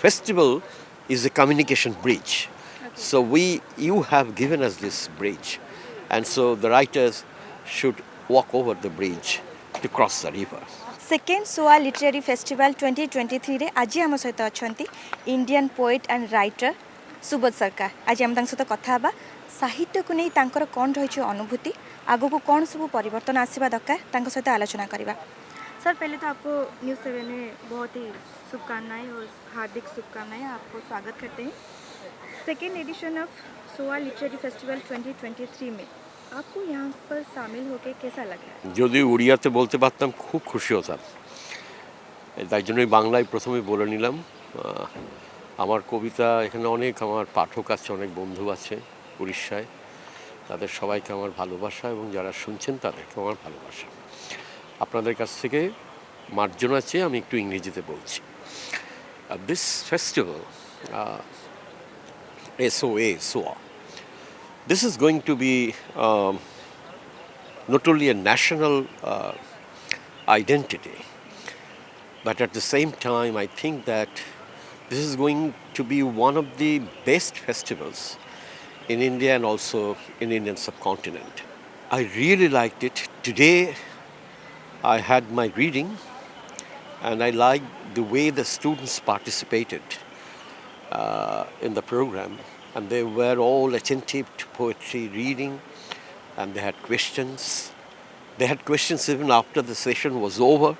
festival is a communication bridge. So you have given us this bridge, and so the writers should walk over the bridge to cross the river. Second सोआ literary festival 2023 रे आज आम सहित अच्छा Indian poet and writer Subodh सरकार आज आम सहित कथा साहित्य को नहीं तांकर कौन रही अनुभूति आगो को कौन सब परिवर्तन आसवा दरकार सहित आलोचना करवा। सर पहले तो आपको न्यूज़ 7 में बहुत ही शुभकामनाएं और हार्दिक शुभकामनाएं, आपको स्वागत करते हैं सेकेंड एडिशन ऑफ सोआ लिटरेरी फेस्टिवल 2023 में। आपको यहाँ पर शामिल होकर कैसा लगा? যদি উড়িয়াতে বলতে পারতাম খুব খুশি হতাম, তাই জন্যই বাংলায় প্রথমে বলে নিলাম। আমার কবিতা এখানে অনেক আমার পাঠক আছে, অনেক বন্ধু আছে উড়িষ্যায়, তাদের সবাইকে আমার ভালোবাসা এবং যারা শুনছেন তাদেরকে আমার ভালোবাসা। আপনাদের কাছ থেকে মার্জনা চেয়ে আমি একটু ইংরেজিতে বলছি। This festival SOA, this is going to be not only a national identity, but at the same time I think that this is going to be one of the best festivals in India and also in Indian subcontinent. I really liked it. Today I had my reading and I liked the way the students participated in the program, and they were all attentive to poetry reading, and they had questions. They had questions even after the session was over.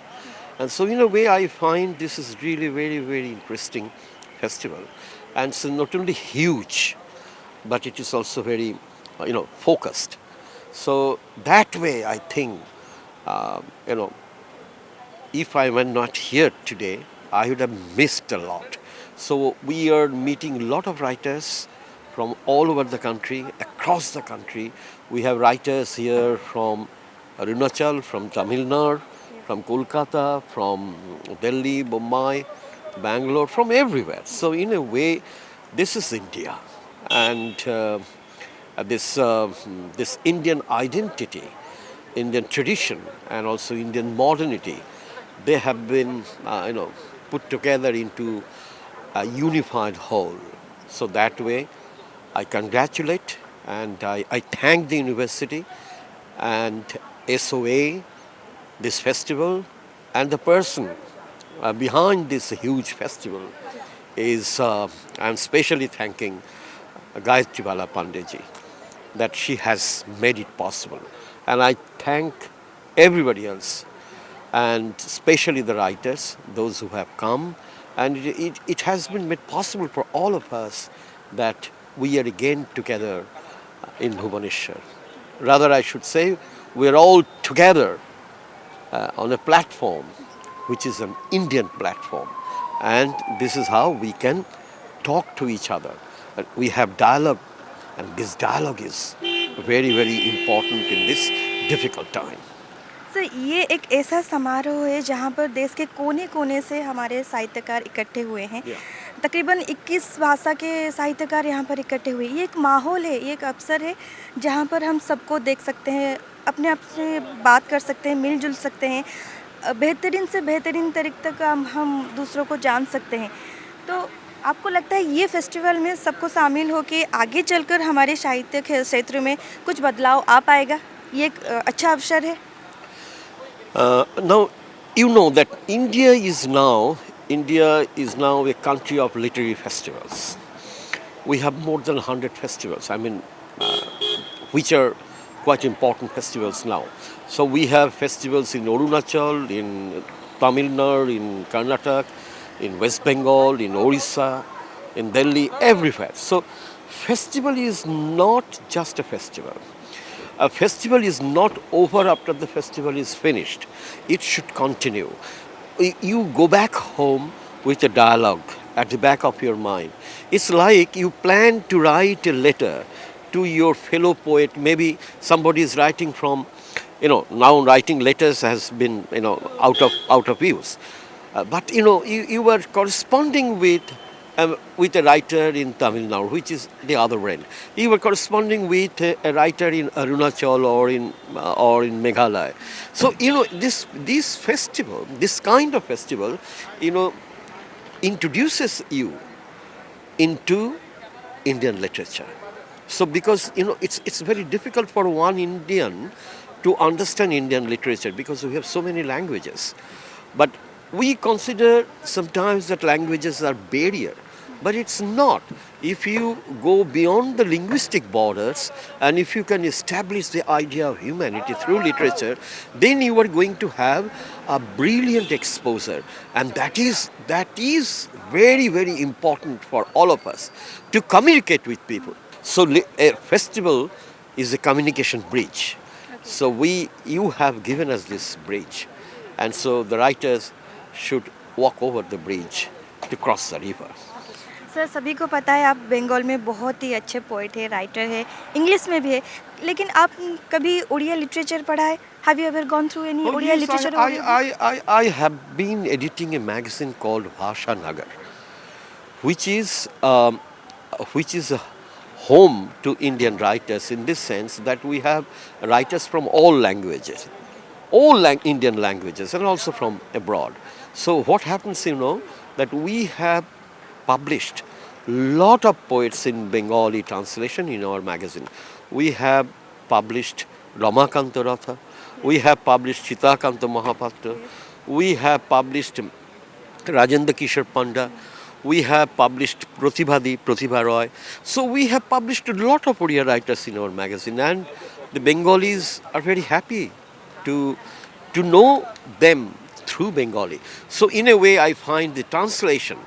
And so in a way I find this is really very, very interesting festival. And it's not only huge, but it is also very, focused. So that way I think, if I were not here today, I would have missed a lot. So we are meeting a lot of writers from all over the country, across the country. We have writers here from Arunachal, from Tamil Nadu, from Kolkata, from Delhi, Bombay, Bangalore, from everywhere. So in a way, this is India. And this Indian identity, Indian tradition, and also Indian modernity, they have been, put together into a unified whole. So that way, I congratulate and I thank the university and SOA, this festival, and the person behind this huge festival is, I'm specially thanking Gayatri Bala Pandeyji, that she has made it possible. And I thank everybody else, and especially the writers, those who have come. And it has been made possible for all of us that we are again together in Bhubaneswar. Rather, I should say, we are all together on a platform which is an Indian platform. And this is how we can talk to each other. We have dialogue, and this dialogue is very, very important in this difficult time. Sir ये एक ऐसा समारोह है जहाँ पर देश के कोने कोने से हमारे साहित्यकार इकट्ठे हुए हैं। तकरीबन 21 भाषा के साहित्यकार यहाँ पर इकट्ठे हुए। ये एक माहौल है, ये एक अवसर है जहाँ पर हम सबको देख सकते हैं, अपने आप से बात कर सकते हैं, मिलजुल सकते हैं, बेहतरीन से बेहतरीन तरीके तक हम दूसरों को जान सकते हैं। तो आपको लगता है ये फेस्टिवल में सबको शामिल होकर आगे चलकर हमारे साहित्य के क्षेत्र में कुछ बदलाव आ पाएगा? ये एक अच्छा अवसर है। Now, you know that India is now a country of literary festivals. We have more than 100 festivals, which are quite important festivals now. So we have festivals in Arunachal, in Tamil Nadu, in Karnataka, in West Bengal, in Odisha, in Delhi, everywhere. So festival is not just a festival. A festival is not over after the festival is finished. It should continue. You go back home with a dialogue at the back of your mind. It's like you plan to write a letter to your fellow poet. Maybe somebody is writing from, now writing letters has been, out of use. But, you were corresponding with a writer in Tamil Nadu, which is the other end. You were corresponding with a writer in Arunachal or in Meghalaya. So this festival, this kind of festival, introduces you into Indian literature. So because it's very difficult for one Indian to understand Indian literature because we have so many languages. But we consider sometimes that languages are barrier, but it's not. If you go beyond the linguistic borders and if you can establish the idea of humanity through literature, then you are going to have a brilliant exposure. And that is very, very important for all of us to communicate with people. So a festival is a communication bridge. So you have given us this bridge. And so the writers should walk over the bridge to cross the river. Sir सभी को पता है आप बंगाल में बहुत ही अच्छे poet है, writer है, इंग्लिश में भी है, लेकिन आप कभी उड़िया लिटरेचर पढ़ा है? Have you ever gone through any Odia literature? I have been editing a magazine called Bhasha Nagar, which is a home to Indian writers in this sense that we have writers from all languages, Indian languages, and also from abroad. So what happens, that we have published lot of poets in Bengali translation in our magazine. We have published Ramakanta Ratha, we have published Chitakanta Mahapatra, we have published Rajendra Kishore Panda, we have published Pratibha Roy. So we have published a lot of Odia writers in our magazine, and the Bengalis are very happy to know them through Bengali. So in a way, I find the translation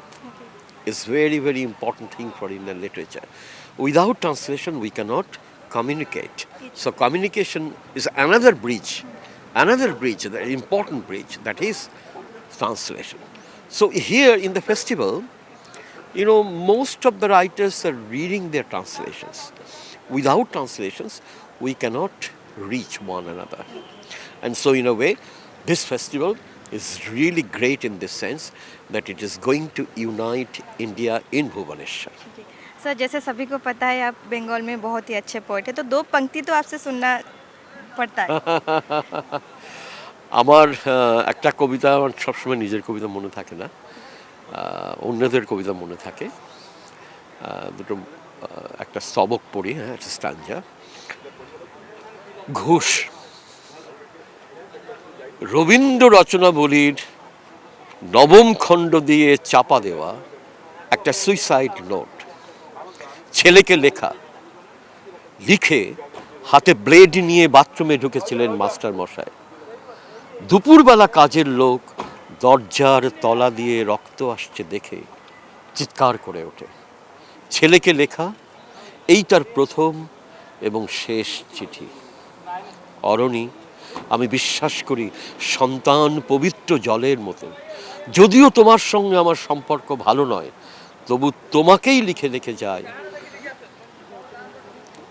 is very, very important thing for Indian literature. Without translation, we cannot communicate. So communication is another bridge, the important bridge, that is translation. So here in the festival, most of the writers are reading their translations. Without translations, we cannot reach one another. And so in a way, this festival is really great in this sense that it is going to unite India in Bhubaneswar. Sir जैसे सभी को पता है आप बंगाल में बहुत ही अच्छे poet है, तो दो पंक्ति तो आपसे सुनना पड़ता है। আমার একটা কবিতা আমার সবসময় নিজের কবিতা মনে থাকে না, অন্যদের কবিতা মনে থাকে। দুটো একটা স্তবক পড়ি, একটা স্টাঞ্জা। ঘুষ রবীন্দ্র রচনাবলীর নবম খণ্ড দিয়ে চাপা দেওয়া একটা সুইসাইড নোট, ছেলেকে লেখা, লিখে হাতে ব্লেড নিয়ে বাথরুমে ঢুকেছিলেন মাস্টার মশাই। দুপুরবেলা কাজের লোক দরজার তলা দিয়ে রক্ত আসছে দেখে চিৎকার করে ওঠে। ছেলেকে লেখা এই তার প্রথম এবং শেষ চিঠি। অরণি, আমি বিশ্বাস করি সন্তান পবিত্র জলের মতো, যদিও তোমার সঙ্গে আমার সম্পর্ক ভালো নয়, তবু তোমাকেই লিখে লিখে যায়।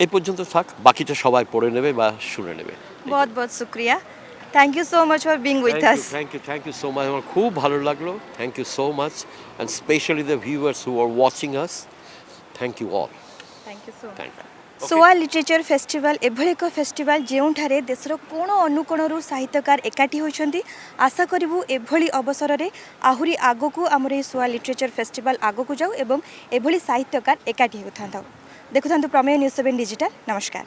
এই পর্যন্ত থাক, বাকিটা সবাই পড়ে নেবে বা শুনে নেবে। बहुत बहुत शुक्रिया, thank you so much for being with us. Thank you so much, আমার খুব ভালো লাগলো। Thank you so much, and specially the viewers who are watching us, thank you all. Thank you so thank much. You. सोआ literature festival एभली एक festival जोठारे देशर कोण अनुकोणरू साहित्यकार एकाठी होइछन्ती। आशा करिबु एभली अवसर रे आहुरी आगकू आमर ए सोआ लिटरेचर फेस्टिवल आगकू जाऊ एवं एभली साहित्यकार एकाठी होथांता। देखुथांतु प्रमेय न्यूज 7 डिजिटल। नमस्कार।